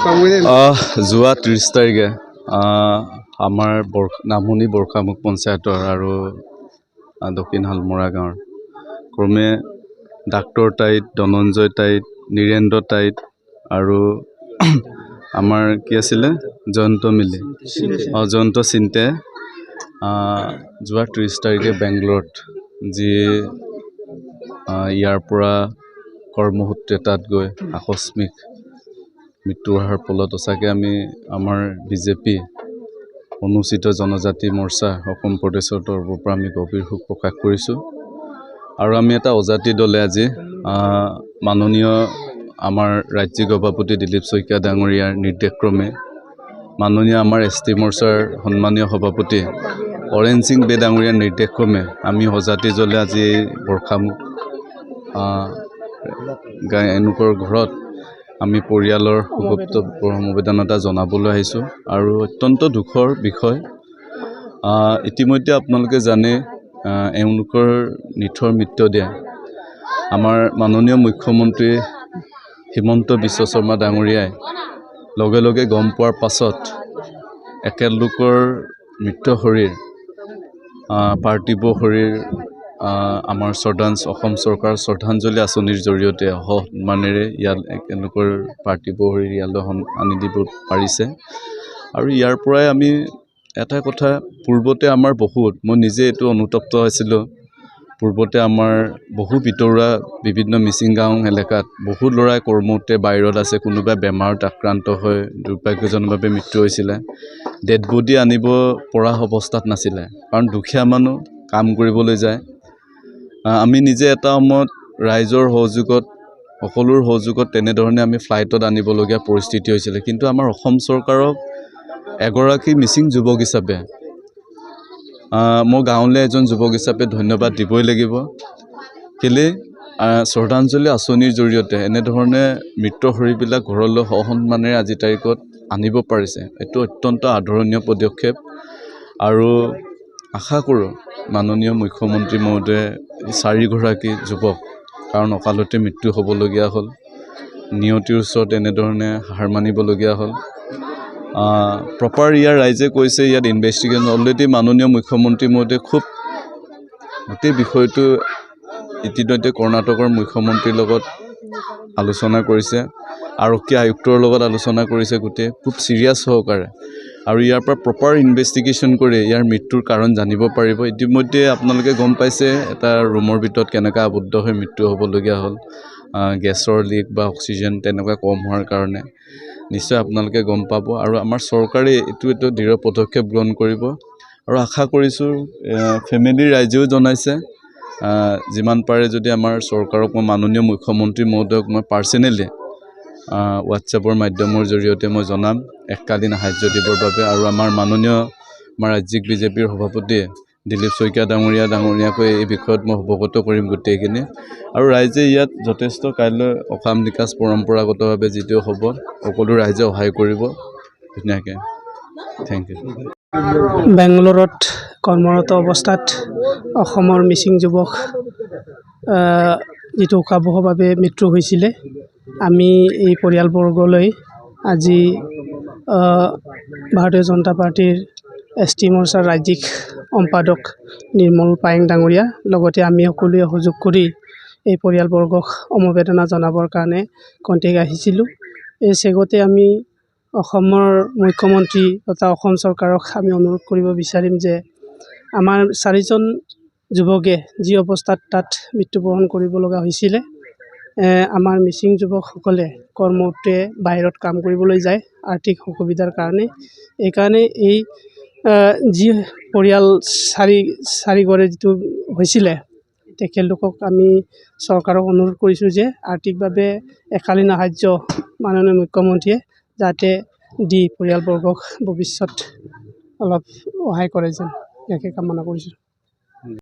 যোৱা 30 তাৰিখে আমাৰ নামনি বৰখামুখ পঞ্চায়তৰ আৰু দক্ষিণ হালমৰা গাঁৱৰ ক্ৰমে ডাক্তৰ তাইত, ধনঞ্জয় তাইত, নীৰেন্দ্ৰ তাইত আৰু আমাৰ কি আছিলে জয়ন্ত চিন্তে যোৱা 30 তাৰিখে বেংগলোৰত যি ইয়াৰ পৰা কৰ্মসূত্ৰে তাত গৈ আকস্মিক মৃত্যু হোৱাৰ ফলত সঁচাকৈ আমি আমাৰ বিজেপি অনুচিত জনজাতি মৰ্চা অসম প্ৰদেশৰ তৰফৰ পৰা আমি গভীৰ শোক প্ৰকাশ কৰিছোঁ। আৰু আমি এটা অজাতি দলে আজি মাননীয় আমাৰ ৰাজ্যিক সভাপতি দিলীপ শইকীয়া ডাঙৰীয়াৰ নিৰ্দেশক্ৰমে মাননীয় আমাৰ ST মৰ্চাৰ সন্মানীয় সভাপতি অৰেণ সিং বে ডাঙৰীয়াৰ নিৰ্দেশক্ৰমে আমি অজাতি দলে আজি বৰখামুখ এওঁলোকৰ ঘৰত আমি পৰিয়ালৰ সুগপ্ত সমবেদনা জনাবলৈ আহিছোঁ। আৰু অত্যন্ত দুখৰ বিষয়, ইতিমধ্যে আপোনালোকে জানে এওঁলোকৰ নিথৰ মৃতদেহ আমাৰ মাননীয় মুখ্যমন্ত্ৰী হিমন্ত বিশ্ব শৰ্মা ডাঙৰীয়াই লগে লগে গম পোৱাৰ পাছত একেলোকৰ মৃত শৰীৰ পাৰ্থিৱ শৰীৰ আমাৰ অসম চৰকাৰৰ শ্ৰদ্ধাঞ্জলি আঁচনিৰ জৰিয়তে সন্মানেৰে এওঁলোকৰ পাৰ্থিৱ শৰীৰ ইয়ালৈ আনি দিব পাৰিছে। আৰু ইয়াৰ পৰাই আমি এটা কথা, পূৰ্বতে আমাৰ মই নিজে এইটো অনুতপ্ত হৈছিলোঁ, পূৰ্বতে আমাৰ বহু ভিতৰুৱা বিভিন্ন মিচিং গাঁও এলেকাত বহু ল'ৰাই কৰ্মসূত্ৰে বাহিৰত আছে, কোনোবাই বেমাৰত আক্ৰান্ত হৈ দুৰ্ভাগ্যজনকভাৱে মৃত্যু হৈছিলে, ডেড বডি আনিব পৰা অৱস্থাত নাছিলে, কাৰণ দুখীয়া মানুহ কাম কৰিবলৈ যায়। আমি নিজে এটা সময়ত ৰাইজৰ সহযোগত সকলোৰ সহযোগত তেনেধৰণে আমি ফ্লাইটত আনিবলগীয়া পৰিস্থিতি হৈছিলে। কিন্তু আমাৰ অসম চৰকাৰক এগৰাকী মিচিং যুৱক হিচাপে মই গাঁৱলৈ এজন যুৱক হিচাপে ধন্যবাদ দিবই লাগিব। কেলৈ শ্ৰদ্ধাঞ্জলি আঁচনিৰ জৰিয়তে এনেধৰণে মৃত শৰীৰবিলাক ঘৰলৈ সসন্মানেৰে আজিৰ তাৰিখত আনিব পাৰিছে, এইটো অত্যন্ত আদৰণীয় পদক্ষেপ। আৰু আশা কৰোঁ মাননীয় মুখ্যমন্ত্ৰী মহোদয়ে 4গৰাকী যুৱক, কাৰণ অকালতে মৃত্যু হ'বলগীয়া হ'ল, নিয়তিৰ ওচৰত এনেধৰণে হাৰ মানিবলগীয়া হ'ল। প্ৰপাৰ ইয়াৰ ৰাইজে কৈছে ইয়াত ইনভেষ্টিগেশ্যন অলৰেডি মাননীয় মুখ্যমন্ত্ৰী মহোদয়ে খুব গোটেই বিষয়টো ইতিমধ্যে কৰ্ণাটকৰ মুখ্যমন্ত্ৰীৰ লগত আলোচনা কৰিছে, আৰক্ষী আয়ুক্তৰ লগত আলোচনা কৰিছে, গোটেই খুব চিৰিয়াছ সহকাৰে। আৰু ইয়াৰ পৰা প্ৰপাৰ ইনভেষ্টিগেশ্যন কৰি ইয়াৰ মৃত্যুৰ কাৰণ জানিব পাৰিব। ইতিমধ্যে আপোনালোকে গম পাইছে এটা ৰুমৰ ভিতৰত কেনেকৈ আবদ্ধ হৈ মৃত্যু হ'বলগীয়া হ'ল, গেছৰ লিক বা অক্সিজেন তেনেকুৱা কম হোৱাৰ কাৰণে। নিশ্চয় আপোনালোকে গম পাব। আৰু আমাৰ চৰকাৰে এইটো দৃঢ় পদক্ষেপ গ্ৰহণ কৰিব। আৰু আশা কৰিছোঁ ফেমিলিৰ ৰাইজেও জনাইছে যিমান পাৰে যদি আমাৰ চৰকাৰক মই মাননীয় মুখ্যমন্ত্ৰী মহোদয়ক মই পাৰ্চনেলি হোৱাটছএপৰ মাধ্যমৰ জৰিয়তে মই জনাম এককালীন সাহাৰ্য দিবৰ বাবে। আৰু আমাৰ ৰাজ্যিক বিজেপিৰ সভাপতি দিলীপ শইকীয়া ডাঙৰীয়াকৈ এই বিষয়ত মই অৱগত কৰিম গোটেইখিনি। আৰু ৰাইজে ইয়াত যথেষ্ট কাইলৈ অকাম নিকাজ পৰম্পৰাগতভাৱে যিটো হ'ব সকলো ৰাইজে সহায় কৰিব ধুনীয়াকৈ। Thank U. বেংগলোৰত কৰ্মৰত অৱস্থাত অসমৰ মিচিং যুৱক যিটো উশাহ-নিশাহভাৱে মৃত্যু হৈছিলে, আমি এই পৰিয়ালবৰ্গলৈ আজি ভাৰতীয় জনতা পাৰ্টীৰ ST মৰ্চাৰ ৰাজ্যিক সম্পাদক নিৰ্মল পায়েং ডাঙৰীয়া লগতে আমি সকলোৱে সহযোগ কৰি এই পৰিয়ালবৰ্গক সমবেদনা জনাবৰ কাৰণে কণ্টেক্ট আহিছিলোঁ। এই চেগতে আমি অসমৰ মুখ্যমন্ত্ৰী তথা অসম চৰকাৰক আমি অনুৰোধ কৰিব বিচাৰিম যে আমাৰ 4জন যুৱকে যি অৱস্থাত তাত মৃত্যুবৰণ কৰিব লগা হৈছিলে, আমাৰ মিচিং যুৱকসকলে কৰ্মসূত্ৰে বাহিৰত কাম কৰিবলৈ যায় আৰ্থিক অসুবিধাৰ কাৰণে। এইকাৰণে এই যি পৰিয়াল চাৰিঘৰে যিটো হৈছিলে, তেখেতলোকক আমি চৰকাৰক অনুৰোধ কৰিছোঁ যে আৰ্থিকভাৱে এককালীন সাহাৰ্য মাননীয় মুখ্যমন্ত্ৰীয়ে যাতে দি পৰিয়ালবৰ্গক ভৱিষ্যত অলপ সহায় কৰে যেন ইয়াকে কামনা কৰিছোঁ।